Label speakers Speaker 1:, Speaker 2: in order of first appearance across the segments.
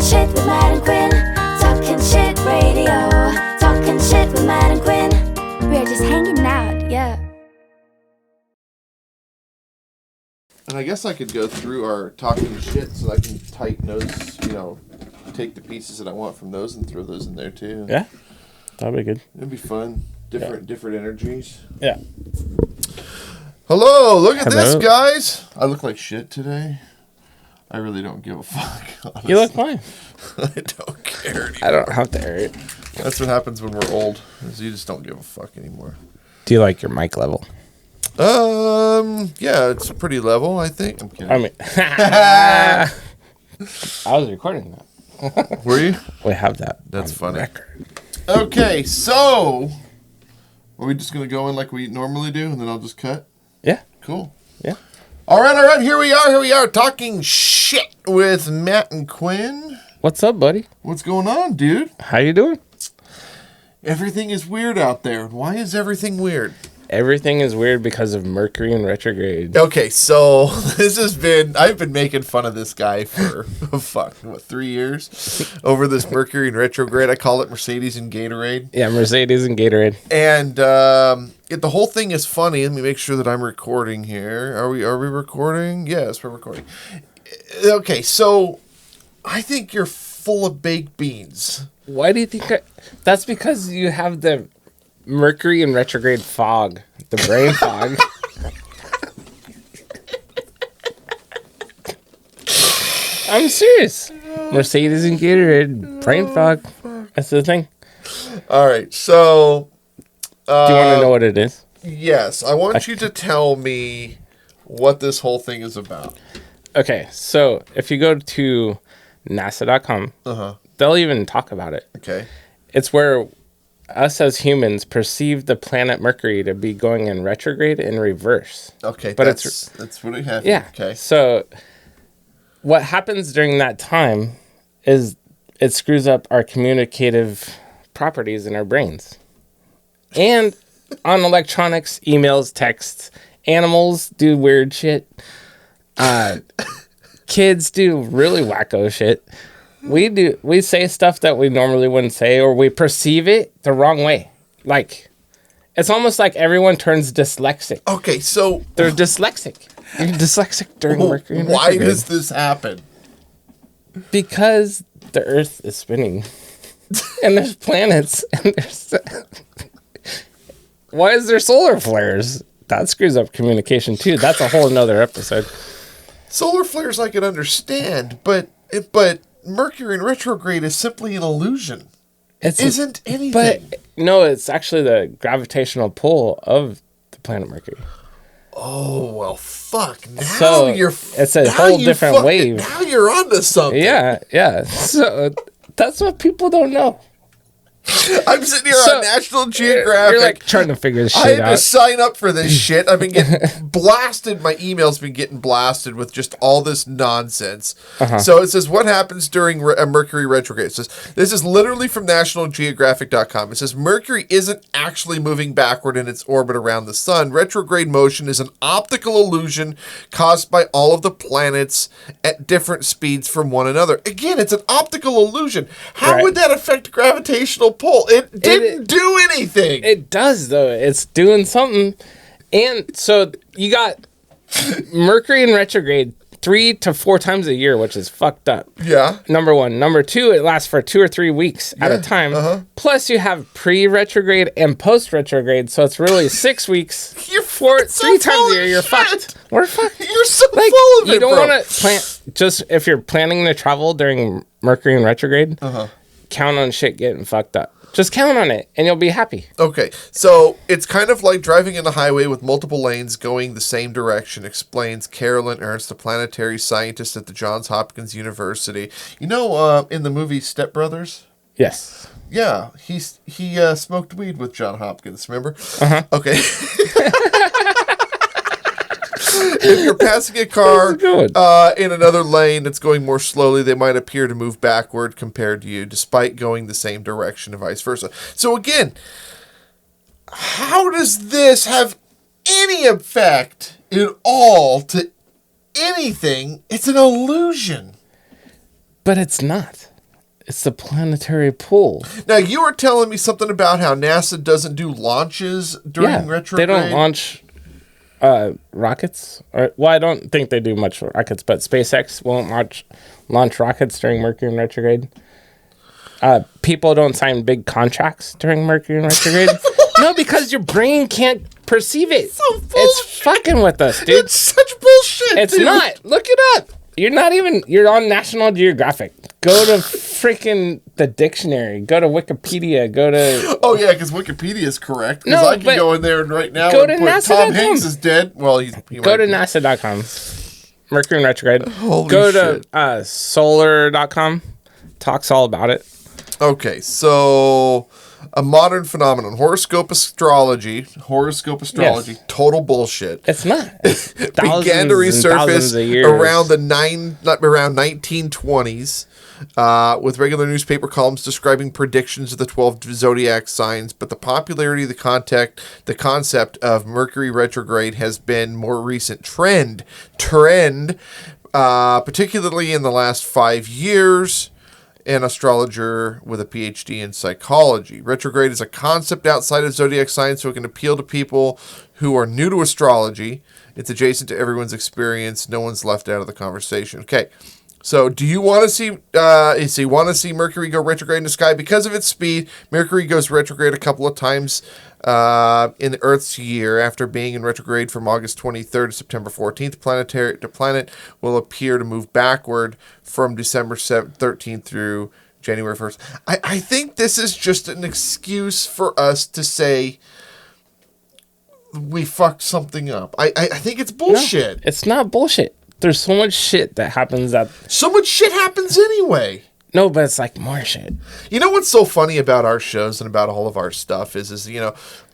Speaker 1: shit with Matt and Quinn. Talking shit radio. Talking shit with Matt and Quinn. We're just hanging out, yeah.
Speaker 2: And I guess I could go through our talking shit so I can tighten those, take the pieces that I want from those and throw those in there too.
Speaker 3: Yeah, that'd be good.
Speaker 2: It'd be fun. Different energies.
Speaker 3: Yeah.
Speaker 2: Hello, look at this, guys. I look like shit today. I really don't give a fuck. Honestly.
Speaker 3: You look fine.
Speaker 2: I don't care anymore.
Speaker 3: I don't have to air it.
Speaker 2: That's what happens when we're old. Is you just don't give a fuck anymore.
Speaker 3: Do you like your mic level?
Speaker 2: Yeah, it's pretty level, I think. I'm kidding.
Speaker 3: I mean, I was recording that.
Speaker 2: Were you?
Speaker 3: We have that.
Speaker 2: That's funny.
Speaker 3: Record.
Speaker 2: Okay, so are we just gonna go in like we normally do, and then I'll just cut?
Speaker 3: Yeah.
Speaker 2: Cool.
Speaker 3: Yeah.
Speaker 2: All right. Here we are, talking shit with Matt and Quinn.
Speaker 3: What's up, buddy?
Speaker 2: What's going on, dude?
Speaker 3: How you doing?
Speaker 2: Everything is weird out there. Why is everything weird?
Speaker 3: Everything is weird because of Mercury in retrograde.
Speaker 2: Okay, so I've been making fun of this guy for 3 years over this Mercury in retrograde. I call it Mercedes and Gatorade.
Speaker 3: Yeah, Mercedes and Gatorade.
Speaker 2: And the whole thing is funny. Let me make sure that I'm recording here. Are we recording? Yes, we're recording. Okay, so I think you're full of baked beans.
Speaker 3: Why do you think that's because you have the Mercury in retrograde fog, the brain fog. I'm serious. Mercedes and Gatorade, brain fog. That's the thing.
Speaker 2: All right, so
Speaker 3: do you want to know what it is?
Speaker 2: Yes, I want you to tell me what this whole thing is about.
Speaker 3: Okay, so if you go to NASA.com, they'll even talk about it.
Speaker 2: Okay,
Speaker 3: it's where us as humans perceive the planet Mercury to be going in retrograde in reverse.
Speaker 2: Okay,
Speaker 3: but
Speaker 2: that's what we have.
Speaker 3: Yeah.
Speaker 2: Okay.
Speaker 3: So what happens during that time is it screws up our communicative properties in our brains. And on electronics, emails, texts, animals do weird shit. Kids do really wacko shit. We say stuff that we normally wouldn't say, or we perceive it the wrong way. Like, it's almost like everyone turns dyslexic.
Speaker 2: Okay, so
Speaker 3: they're dyslexic. You're dyslexic during Mercury and
Speaker 2: why
Speaker 3: retrograde.
Speaker 2: does this happen?
Speaker 3: Because the Earth is spinning, and there's planets, and there's. Why is there solar flares? That screws up communication too. That's a whole nother episode.
Speaker 2: Solar flares I can understand, but Mercury in retrograde is simply an illusion. It isn't anything.
Speaker 3: But no, it's actually the gravitational pull of the planet Mercury.
Speaker 2: Oh, well, fuck. Now
Speaker 3: so it's a whole different wave.
Speaker 2: Now you're onto something.
Speaker 3: Yeah. So that's what people don't know.
Speaker 2: I'm sitting here on National Geographic.
Speaker 3: You're like trying to figure this shit out.
Speaker 2: I had to sign up for this shit. I've been getting blasted. My email's been getting blasted with just all this nonsense. So it says, what happens during a Mercury retrograde? It says, this is literally from NationalGeographic.com. It says, Mercury isn't actually moving backward in its orbit around the sun. Retrograde motion is an optical illusion caused by all of the planets at different speeds from one another. Again, it's an optical illusion. How would that affect gravitational pull? It didn't do anything.
Speaker 3: It does, though. It's doing something. And so you got Mercury in retrograde 3 to 4 times a year, which is fucked up.
Speaker 2: Yeah.
Speaker 3: Number one. Number two, it lasts for 2 or 3 weeks at a time. Plus, you have pre-retrograde and post-retrograde, so it's really 6 weeks.
Speaker 2: You're
Speaker 3: 3 times a year. You're fucked. We're fucked.
Speaker 2: You're so full of it,
Speaker 3: you don't want to plan. Just if you're planning to travel during Mercury in retrograde, count on shit getting fucked up. Just count on it, and you'll be happy.
Speaker 2: Okay, so it's kind of like driving in a highway with multiple lanes going the same direction, explains Carolyn Ernst, a planetary scientist at the Johns Hopkins University. You know, in the movie Step Brothers?
Speaker 3: Yes.
Speaker 2: Yeah, he smoked weed with John Hopkins, remember? Okay. If you're passing a car in another lane that's going more slowly, they might appear to move backward compared to you, despite going the same direction and vice versa. So again, how does this have any effect at all to anything? It's an illusion.
Speaker 3: But it's not. It's the planetary pull.
Speaker 2: Now, you were telling me something about how NASA doesn't do launches during retrograde.
Speaker 3: They don't launch rockets. Well, I don't think they do much rockets, but SpaceX won't launch rockets during Mercury in retrograde. People don't sign big contracts during Mercury in retrograde. No, because your brain can't perceive it. It's fucking with us, dude.
Speaker 2: It's such bullshit.
Speaker 3: It's
Speaker 2: dude.
Speaker 3: not. Look it up. You're on National Geographic. Go to freaking the dictionary. Go to Wikipedia. Go to...
Speaker 2: Oh, yeah, because Wikipedia is correct. Because
Speaker 3: No,
Speaker 2: I can go in there and right now
Speaker 3: go
Speaker 2: and
Speaker 3: to
Speaker 2: put
Speaker 3: NASA.com.
Speaker 2: Tom Hanks is dead. Well, he
Speaker 3: Go to NASA.com.
Speaker 2: Mercury
Speaker 3: in retrograde.
Speaker 2: Holy
Speaker 3: Go
Speaker 2: shit.
Speaker 3: to solar.com. Talks all about it.
Speaker 2: Okay, so a modern phenomenon. Horoscope astrology,
Speaker 3: Yes.
Speaker 2: total bullshit.
Speaker 3: It's not.
Speaker 2: Began to resurface around 1920s with regular newspaper columns describing predictions of the 12 zodiac signs, but the popularity of the concept of Mercury retrograde has been more recent trend, particularly in the last 5 years. An astrologer with a PhD in psychology. Retrograde is a concept outside of zodiac signs, so it can appeal to people who are new to astrology. It's adjacent to everyone's experience. No one's left out of the conversation. Okay, so do you want to see Mercury go retrograde in the sky? Because of its speed, Mercury goes retrograde a couple of times in the Earth's year. After being in retrograde from August 23rd to September 14th, the planet will appear to move backward from December 13th through January 1st. I think this is just an excuse for us to say we fucked something up. I think it's bullshit.
Speaker 3: No, it's not bullshit. There's so much shit that happens
Speaker 2: So much shit happens anyway.
Speaker 3: No, but it's like more shit.
Speaker 2: You know what's so funny about our shows and about all of our stuff is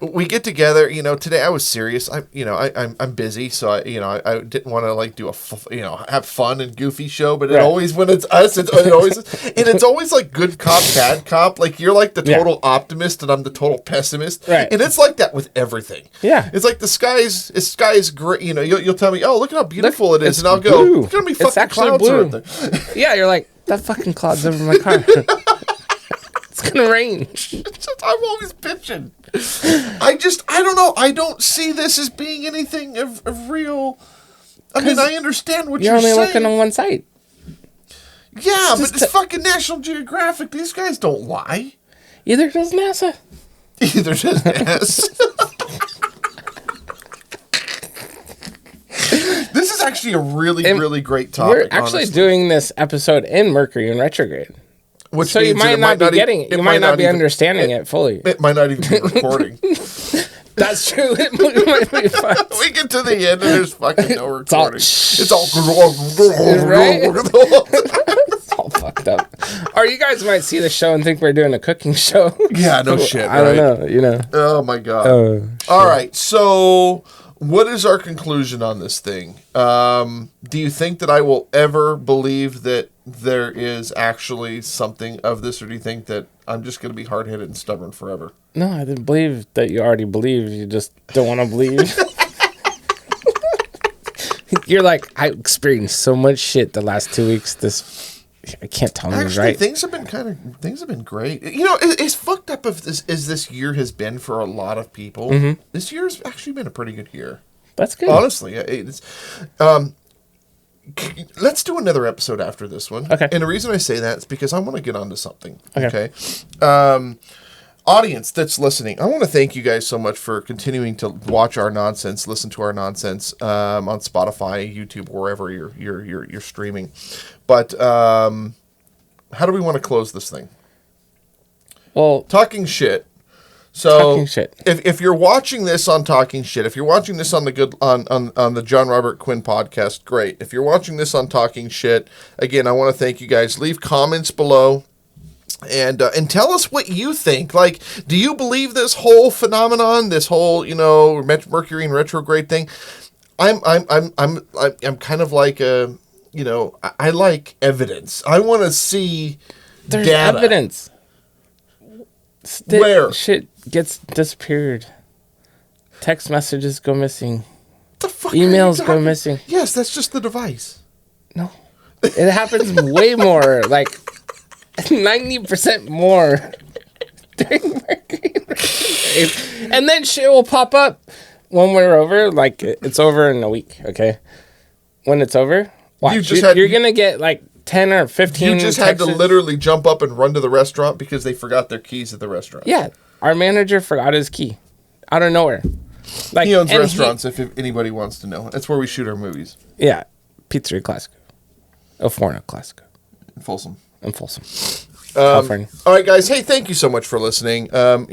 Speaker 2: we get together. Today I was serious. I'm busy, so I didn't want to like do have fun and goofy show. But always when it's us, it always and it's always like good cop, bad cop. Like you're like the total optimist and I'm the total pessimist.
Speaker 3: Right.
Speaker 2: And it's like that with everything.
Speaker 3: Yeah.
Speaker 2: It's like the sky is great. You'll tell me, oh, look at how beautiful it is, and I'll
Speaker 3: blue.
Speaker 2: go, look how many
Speaker 3: It's
Speaker 2: fucking
Speaker 3: actually
Speaker 2: clouds
Speaker 3: blue.
Speaker 2: are out there.
Speaker 3: Yeah, you're like, that fucking cloud's over my car. It's gonna rain.
Speaker 2: I'm always bitching. I don't know. I don't see this as being anything of real. I mean, I understand what you're
Speaker 3: only
Speaker 2: saying.
Speaker 3: looking on one side.
Speaker 2: Yeah, but it's fucking National Geographic. These guys don't lie.
Speaker 3: Either does NASA.
Speaker 2: Either does NASA. This is actually a really great topic.
Speaker 3: We're actually doing this episode in Mercury in retrograde.
Speaker 2: Which
Speaker 3: so you might not be getting it. You might not be understanding it fully.
Speaker 2: It might not even be recording.
Speaker 3: That's true. It might be fun.
Speaker 2: We get to the end and there's fucking no recording. It's all
Speaker 3: right? It's all fucked up. Or you guys might see the show and think we're doing a cooking show.
Speaker 2: Yeah, no shit.
Speaker 3: I don't know.
Speaker 2: Oh my god. All right. So, what is our conclusion on this thing? Do you think that I will ever believe that there is actually something of this, or do you think that I'm just going to be hard-headed and stubborn forever?
Speaker 3: No, I didn't believe that you already believe. You just don't want to believe. You're like, I experienced so much shit the last 2 weeks. I can't tell you,
Speaker 2: actually,
Speaker 3: right?
Speaker 2: things have been great. As fucked up as this year has been for a lot of people, this year's actually been a pretty good year.
Speaker 3: That's good.
Speaker 2: Honestly, it's. Let's do another episode after this one.
Speaker 3: Okay.
Speaker 2: And the reason I say that is because I want to get onto something.
Speaker 3: Okay.
Speaker 2: Audience that's listening, I want to thank you guys so much for continuing to watch our nonsense, listen to our nonsense on Spotify, YouTube, wherever you're streaming. But how do we want to close this thing?
Speaker 3: Well,
Speaker 2: talking shit. So
Speaker 3: talking shit.
Speaker 2: If you're watching this on Talking Shit, if you're watching this on the John Robert Quinn podcast, great. If you're watching this on Talking Shit, again, I want to thank you guys. Leave comments below and tell us what you think. Like, do you believe this whole phenomenon, this whole Mercury and retrograde thing? I'm kind of like I like evidence. I want to see
Speaker 3: there's
Speaker 2: data.
Speaker 3: Evidence.
Speaker 2: Where
Speaker 3: shit gets disappeared, text messages go missing,
Speaker 2: the fuck
Speaker 3: emails go missing.
Speaker 2: Yes, that's just the device.
Speaker 3: No, it happens way more. Like 90% more during Mercury retrograde. And then shit will pop up when we're over. Like, it's over in a week, okay? When it's over, watch. You're going to get like 10 or 15
Speaker 2: You just had to literally jump up and run to the restaurant because they forgot their keys at the restaurant.
Speaker 3: Yeah. Our manager forgot his key out of nowhere. Like,
Speaker 2: he owns restaurants, if anybody wants to know. That's where we shoot our movies.
Speaker 3: Yeah. Pizzeria Classico. El Forno Classico.
Speaker 2: In Folsom.
Speaker 3: California.
Speaker 2: All right, guys. Hey, thank you so much for listening. We're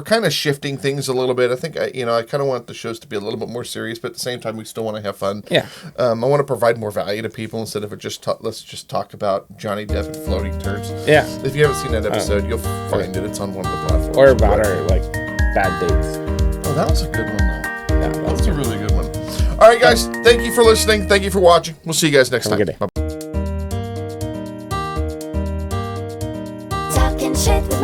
Speaker 2: kind of shifting things a little bit. I think I kind of want the shows to be a little bit more serious, but at the same time, we still want to have fun.
Speaker 3: Yeah.
Speaker 2: I want to provide more value to people instead of let's just talk about Johnny Depp and floating turds.
Speaker 3: Yeah.
Speaker 2: If you haven't seen that episode, you'll find it. It's on one of the platforms.
Speaker 3: Or about our like bad dates.
Speaker 2: Oh, that was a good one though.
Speaker 3: Yeah,
Speaker 2: that was a really good one. All right, guys. Thank you for listening. Thank you for watching. We'll see you guys next time.
Speaker 3: Have a good day.
Speaker 2: Bye.
Speaker 1: Talking shit with